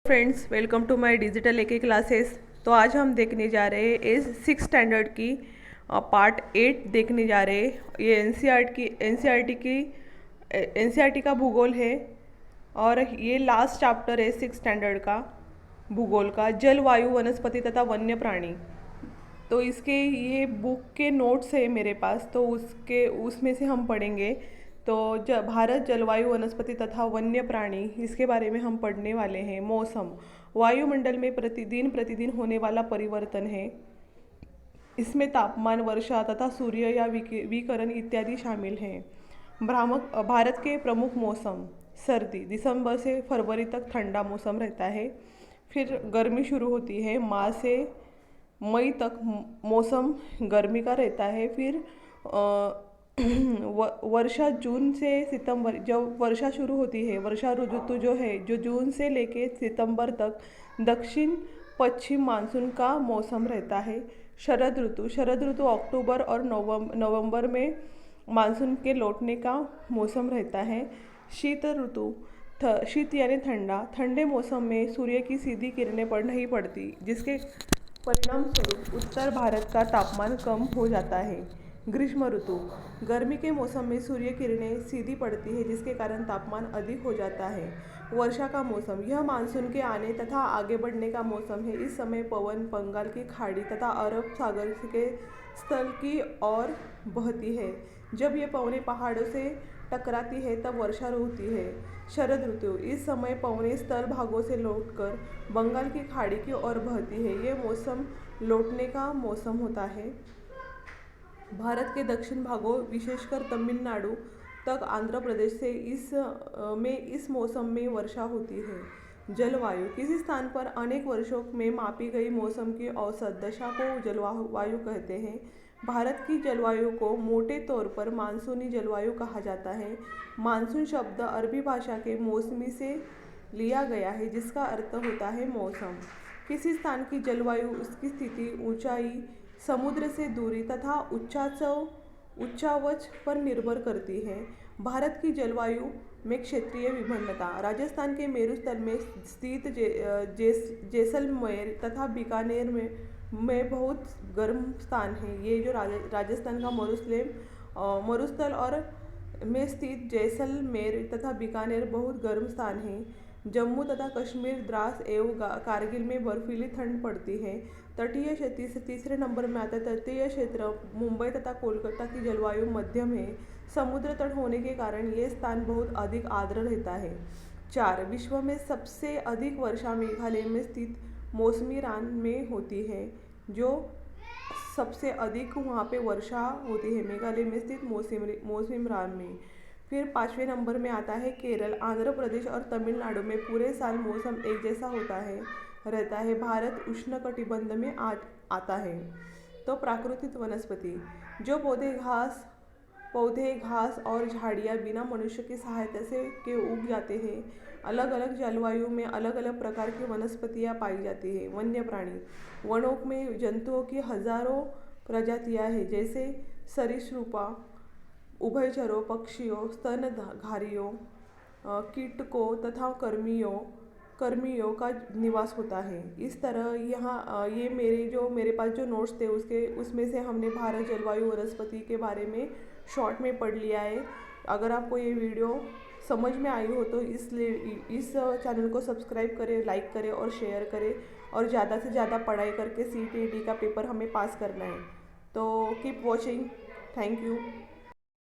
Friends, welcome to my digital AK classes. तो आज हम देखने जा रहे हैं इस 6 स्टैंडर्ड की पार्ट 8 देखने जा रहे हैं। ये एनसीईआरटी का भूगोल है और ये लास्ट चैप्टर है 6 स्टैंडर्ड का भूगोल का, जल, वायु, वनस्पति तथा वन्य प्राणी। तो इसके ये बुक के नोट्स है मेरे पास, तो उसमें से हम पढ़ेंगे। तो भारत, जलवायु, वनस्पति तथा वन्य प्राणी, इसके बारे में हम पढ़ने वाले हैं। मौसम, वायुमंडल में प्रतिदिन होने वाला परिवर्तन है। इसमें तापमान, वर्षा तथा सूर्य या विकिरण इत्यादि शामिल हैं। भ्रामक भारत के प्रमुख मौसम: सर्दी, दिसंबर से फरवरी तक ठंडा मौसम रहता है। फिर गर्मी शुरू होती है, मार्च से मई तक मौसम गर्मी का रहता है। फिर वर्षा जून से सितंबर, जब वर्षा शुरू होती है, वर्षा ऋतु जो है, जो जून से लेके सितंबर तक दक्षिण पश्चिम मानसून का मौसम रहता है। शरद ऋतु अक्टूबर और नवंबर में मानसून के लौटने का मौसम रहता है। शीत ऋतु, शीत यानी ठंडा, ठंडे मौसम में सूर्य की सीधी किरणें नहीं पड़ती, जिसके परिणाम स्वरूप उत्तर भारत का तापमान कम हो जाता है। ग्रीष्म ऋतु, गर्मी के मौसम में सूर्य किरणें सीधी पड़ती है, जिसके कारण तापमान अधिक हो जाता है। वर्षा का मौसम, यह मानसून के आने तथा आगे बढ़ने का मौसम है। इस समय पवन बंगाल की खाड़ी तथा अरब सागर के स्थल की ओर बहती है। जब ये पवनें पहाड़ों से टकराती है तब वर्षा होती है। शरद ऋतु, इस समय पवनें स्थल भागों से लौटकर बंगाल की खाड़ी की ओर बहती है। ये मौसम लौटने का मौसम होता है। भारत के दक्षिण भागों, विशेषकर तमिलनाडु तक आंध्र प्रदेश से इस मौसम में वर्षा होती है। जलवायु, किसी स्थान पर अनेक वर्षों में मापी गई मौसम की औसत दशा को जलवायु कहते हैं। भारत की जलवायु को मोटे तौर पर मानसूनी जलवायु कहा जाता है। मानसून शब्द अरबी भाषा के मौसमी से लिया गया है, जिसका अर्थ होता है मौसम। किसी स्थान की जलवायु उसकी स्थिति, ऊंचाई, समुद्र से दूरी तथा उच्चावच पर निर्भर करती है। भारत की जलवायु में क्षेत्रीय विभिन्नता: राजस्थान के मेरुस्थल में स्थित जैसलमेर तथा बीकानेर में बहुत गर्म स्थान है। ये जो राजस्थान का मरुस्थल और में स्थित जैसलमेर तथा बीकानेर बहुत गर्म स्थान है। जम्मू तथा कश्मीर, द्रास एवं कारगिल में बर्फीली ठंड पड़ती है। तटीय क्षेत्र तीसरे नंबर में आता है। तटीय क्षेत्र मुंबई तथा कोलकाता की जलवायु मध्यम है। समुद्र तट होने के कारण ये स्थान बहुत अधिक आर्द्र रहता है। 4. विश्व में सबसे अधिक वर्षा मेघालय में स्थित मौसिनराम में होती है। जो सबसे अधिक वहाँ पे वर्षा होती है मेघालय में स्थित मौसिनराम में। फिर 5वें नंबर में आता है केरल। आंध्र प्रदेश और तमिलनाडु में पूरे साल मौसम एक जैसा रहता है। भारत उष्णकटिबंध में आता है। तो प्राकृतिक वनस्पति, जो पौधे, घास और झाड़ियाँ बिना मनुष्य की सहायता से उग जाते हैं। अलग अलग जलवायु में अलग अलग प्रकार की वनस्पतियाँ पाई जाती हैं। वन्य प्राणी, वनों में जंतुओं की हजारों प्रजातियाँ हैं, जैसे सरीसृपों, उभयचरों, पक्षियों, स्तनधारियों, कीटकों तथा कर्मियों का निवास होता है। इस तरह यहाँ ये मेरे पास जो नोट्स थे उसमें से हमने भारत, जलवायु, वनस्पति के बारे में शॉर्ट में पढ़ लिया है। अगर आपको ये वीडियो समझ में आई हो तो इस चैनल को सब्सक्राइब करें, लाइक करें और शेयर करें, और ज़्यादा से ज़्यादा पढ़ाई करके CTET का पेपर हमें पास करना है। तो कीप वॉचिंग। Thank you.